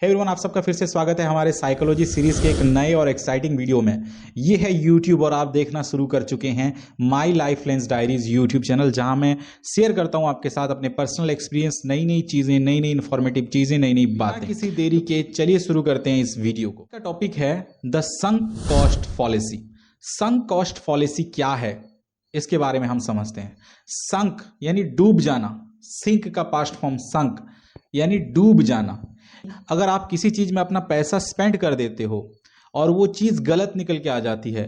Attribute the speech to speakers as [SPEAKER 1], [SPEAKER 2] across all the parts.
[SPEAKER 1] Hey everyone, आप सबका फिर से स्वागत है हमारे साइकोलॉजी सीरीज के एक नए और एक्साइटिंग वीडियो में। ये है यूट्यूब और आप देखना शुरू कर चुके हैं my life lens diaries YouTube channel, जहां मैं शेयर करता हूं आपके साथ अपने पर्सनल एक्सपीरियंस, नई नई चीजें, नई नई इन्फॉर्मेटिव चीजें, नई नई बातें। किसी देरी के चलिए शुरू करते हैं इस वीडियो को। इसका टॉपिक है the sunk cost fallacy. Sunk cost fallacy क्या है, इसके बारे में हम समझते हैं। संक यानी डूब जाना, सिंक का पास्ट फॉर्म संक यानी डूब जाना। अगर आप किसी चीज में अपना पैसा स्पेंड कर देते हो और वो चीज गलत निकल के आ जाती है,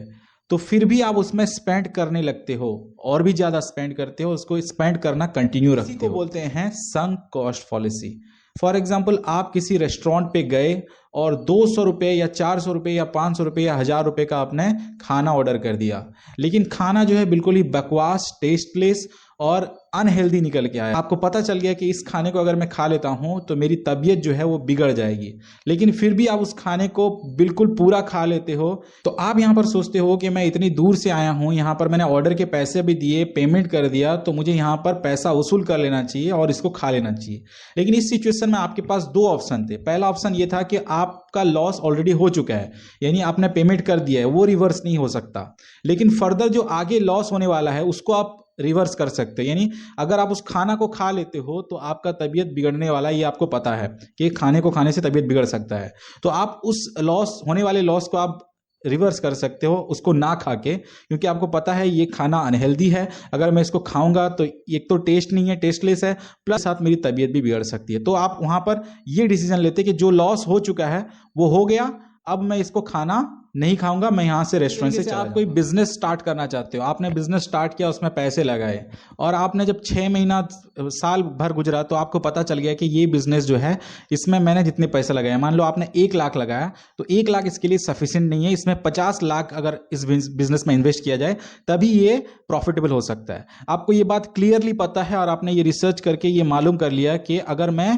[SPEAKER 1] तो फिर भी आप उसमें स्पेंड करने लगते हो और भी ज्यादा स्पेंड करते हो, उसको स्पेंड करना कंटिन्यू रखते हो। इसी को बोलते हैं संक कॉस्ट फॉलिसी। फॉर एग्जाम्पल, आप किसी रेस्टोरेंट पे गए और 200 रुपये या 400 रुपये या 500 रुपये या 1000 रुपये का आपने खाना ऑर्डर कर दिया, लेकिन खाना जो है बिल्कुल ही बकवास, टेस्टलेस और अनहेल्दी निकल के आया। आपको पता चल गया कि इस खाने को अगर मैं खा लेता हूं तो मेरी तबीयत जो है वो बिगड़ जाएगी, लेकिन फिर भी आप उस खाने को बिल्कुल पूरा खा लेते हो। तो आप यहां पर सोचते हो कि मैं इतनी दूर से आया हूं, यहां पर मैंने ऑर्डर के पैसे भी दिए, पेमेंट कर दिया, तो मुझे यहां पर पैसा वसूल कर लेना चाहिए और इसको खा लेना चाहिए। लेकिन इस सिचुएशन में आपके पास दो ऑप्शन थे। पहला ऑप्शन ये था कि आपका लॉस ऑलरेडी हो चुका है, यानी आपने पेमेंट कर दिया है, वो रिवर्स नहीं हो सकता। लेकिन फर्दर जो आगे लॉस होने वाला है उसको आप रिवर्स कर सकते हो। यानी अगर आप उस खाना को खा लेते हो तो आपका तबीयत बिगड़ने वाला है, ये आपको पता है कि खाने को खाने से तबीयत बिगड़ सकता है। तो आप उस लॉस होने वाले लॉस को आप रिवर्स कर सकते हो, उसको ना खा के, क्योंकि आपको पता है ये खाना अनहेल्दी है, अगर मैं इसको खाऊंगा तो एक तो टेस्ट नहीं है, टेस्टलेस है, प्लस साथ मेरी तबीयत भी बिगड़ सकती है। तो आप वहां पर ये डिसीजन लेते कि जो लॉस हो चुका है वो हो गया, अब मैं इसको खाना नहीं खाऊंगा, मैं यहां से रेस्टोरेंट से आप कोई बिजनेस स्टार्ट करना चाहते हो, आपने बिजनेस स्टार्ट किया, उसमें पैसे लगाए और आपने जब 6 महीना साल भर गुजरा तो आपको पता चल गया कि ये बिजनेस जो है, इसमें मैंने जितने पैसे लगाए, मान लो आपने 1 लाख लगाया, तो 1 लाख इसके लिए सफिशिएंट नहीं है, इसमें 50 लाख अगर इस बिजनेस में इन्वेस्ट किया जाए तभी ये प्रॉफिटेबल हो सकता है। आपको ये बात क्लियरली पता है और आपने ये रिसर्च करके ये मालूम कर लिया कि अगर मैं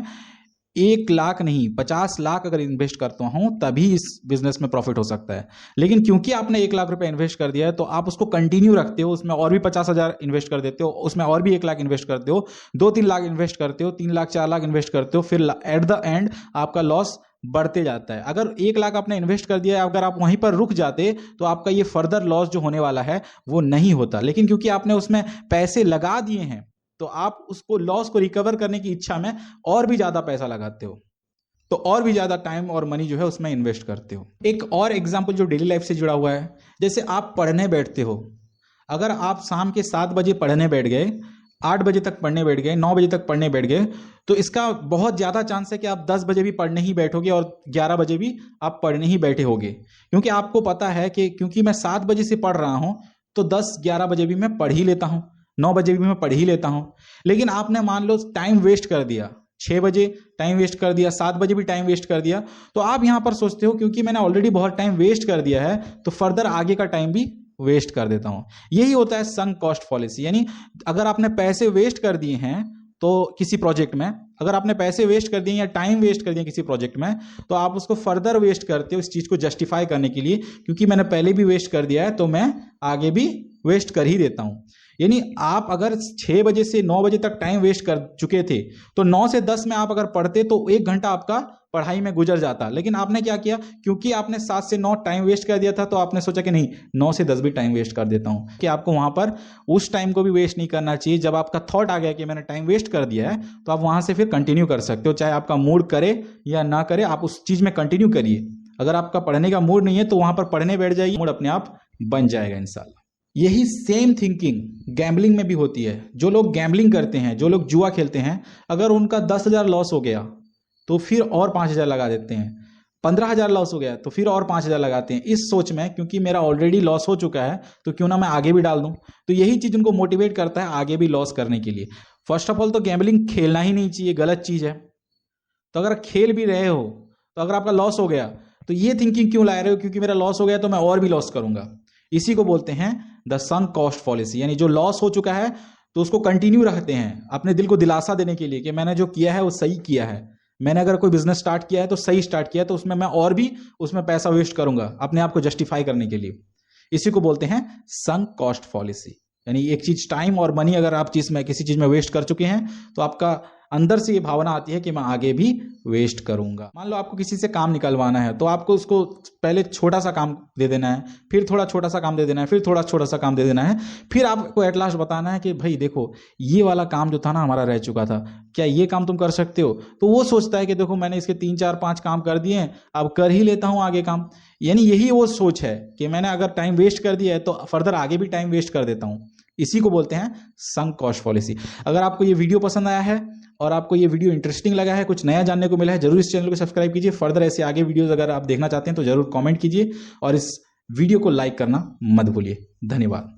[SPEAKER 1] 1 लाख नहीं 50 लाख अगर इन्वेस्ट करता हूं तभी इस बिजनेस में प्रॉफिट हो सकता है। लेकिन क्योंकि आपने 1 लाख रुपए इन्वेस्ट कर दिया है तो आप उसको कंटिन्यू रखते हो, उसमें और भी 50,000 इन्वेस्ट कर देते हो, उसमें और भी 1 लाख इन्वेस्ट करते हो, 2-3 लाख इन्वेस्ट करते हो, 3 लाख 4 लाख इन्वेस्ट करते हो, फिर एट द एंड आपका लॉस बढ़ते जाता है। अगर 1 लाख आपने इन्वेस्ट कर दिया है, अगर आप वहीं पर रुक जाते तो आपका ये फर्दर लॉस जो होने वाला है वो नहीं होता। लेकिन क्योंकि आपने उसमें पैसे लगा दिए हैं तो आप उसको लॉस को रिकवर करने की इच्छा में और भी ज्यादा पैसा लगाते हो, तो और भी ज्यादा टाइम और मनी जो है उसमें इन्वेस्ट करते हो। एक और एग्जांपल जो डेली लाइफ से जुड़ा हुआ है, जैसे आप पढ़ने बैठते हो, अगर आप शाम के 7 बजे पढ़ने बैठ गए, 8 बजे तक पढ़ने बैठ गए, 9 बजे तक पढ़ने बैठ गए, तो इसका बहुत ज्यादा चांस है कि आप 10 बजे भी पढ़ने ही बैठोगे और 11 बजे भी आप पढ़ने ही बैठे होगे, क्योंकि आपको पता है कि क्योंकि मैं 7 बजे से पढ़ रहा हूं तो 10-11 बजे भी मैं पढ़ ही लेता हूं, 9 बजे भी मैं पढ़ ही लेता हूं। लेकिन आपने मान लो टाइम वेस्ट कर दिया, 6 बजे टाइम वेस्ट कर दिया, 7 बजे भी टाइम वेस्ट कर दिया, तो आप यहां पर सोचते हो क्योंकि मैंने ऑलरेडी बहुत टाइम वेस्ट कर दिया है तो फर्दर आगे का टाइम भी वेस्ट कर देता हूं। यही होता है संक कॉस्ट फॉलिसी। यानी अगर आपने पैसे वेस्ट कर दिए हैं तो किसी प्रोजेक्ट में, अगर आपने पैसे वेस्ट कर दिए या टाइम वेस्ट कर दिया किसी प्रोजेक्ट में, तो आप उसको फर्दर वेस्ट करते हो इस चीज को जस्टिफाई करने के लिए, क्योंकि मैंने पहले भी वेस्ट कर दिया है तो मैं आगे भी वेस्ट कर ही देता हूं। यानी आप अगर 6 बजे से 9 बजे तक टाइम वेस्ट कर चुके थे तो 9 से 10 में आप अगर पढ़ते तो 1 घंटा आपका पढ़ाई में गुजर जाता। लेकिन आपने क्या किया, क्योंकि आपने 7 से 9 टाइम वेस्ट कर दिया था तो आपने सोचा कि नहीं, 9 से 10 भी टाइम वेस्ट कर देता हूं। कि आपको वहां पर उस टाइम को भी वेस्ट नहीं करना चाहिए। जब आपका थॉट आ गया कि मैंने टाइम वेस्ट कर दिया है तो आप वहां से फिर कंटिन्यू कर सकते हो, चाहे आपका मूड करे या ना करे, आप उस चीज में कंटिन्यू करिए। अगर आपका पढ़ने का मूड नहीं है तो वहां पर पढ़ने बैठ जाइए, मूड अपने आप बन जाएगा इंशाल्लाह। यही सेम थिंकिंग गैम्बलिंग में भी होती है। जो लोग गैम्बलिंग करते हैं, जो लोग जुआ खेलते हैं, अगर उनका 10,000 लॉस हो गया तो फिर और 5,000 लगा देते हैं, 15,000 लॉस हो गया तो फिर और 5,000 लगाते हैं, इस सोच में क्योंकि मेरा ऑलरेडी लॉस हो चुका है तो क्यों ना मैं आगे भी डाल दूं। तो यही चीज उनको मोटिवेट करता है आगे भी लॉस करने के लिए। फर्स्ट ऑफ ऑल तो गैम्बलिंग खेलना ही नहीं चाहिए, गलत चीज है। तो अगर खेल भी रहे हो तो अगर आपका लॉस हो गया तो ये थिंकिंग क्यों ला रहे हो, क्योंकि मेरा लॉस हो गया तो मैं और भी लॉस करूंगा। इसी को बोलते हैं द संक कॉस्ट फॉलिसी। यानी जो लॉस हो चुका है तो उसको कंटिन्यू रखते हैं अपने दिल को दिलासा देने के लिए कि मैंने जो किया है वो सही किया है। मैंने अगर कोई बिजनेस स्टार्ट किया है तो सही स्टार्ट किया है, तो उसमें मैं और भी उसमें पैसा वेस्ट करूंगा अपने आप को जस्टिफाई करने के लिए। इसी को बोलते हैं संक कॉस्ट फॉलिसी। यानी एक चीज टाइम और मनी अगर आप चीज में किसी चीज में वेस्ट कर चुके हैं तो अंदर से ये भावना आती है कि मैं आगे भी वेस्ट करूंगा। मान लो आपको किसी से काम निकलवाना है, तो आपको उसको पहले छोटा सा काम दे देना है, फिर थोड़ा छोटा सा काम दे देना है, फिर थोड़ा छोटा सा काम दे देना है, फिर आपको एट लास्ट बताना है कि भाई देखो ये वाला काम जो था ना हमारा रह चुका था, क्या ये काम तुम कर सकते हो? तो वो सोचता है कि देखो मैंने इसके 3 4 5 काम कर दिए हैं, अब कर ही लेता हूं आगे काम। यानी यही वो सोच है कि मैंने अगर टाइम वेस्ट कर दिया है तो फर्दर आगे भी टाइम वेस्ट कर देता हूं। इसी को बोलते हैं संक कॉस्ट पॉलिसी। अगर आपको ये वीडियो पसंद आया है और आपको ये वीडियो इंटरेस्टिंग लगा है, कुछ नया जानने को मिला है, जरूर इस चैनल को सब्सक्राइब कीजिए। फर्दर ऐसे आगे वीडियोस अगर आप देखना चाहते हैं तो जरूर कमेंट कीजिए और इस वीडियो को लाइक करना मत भूलिए। धन्यवाद।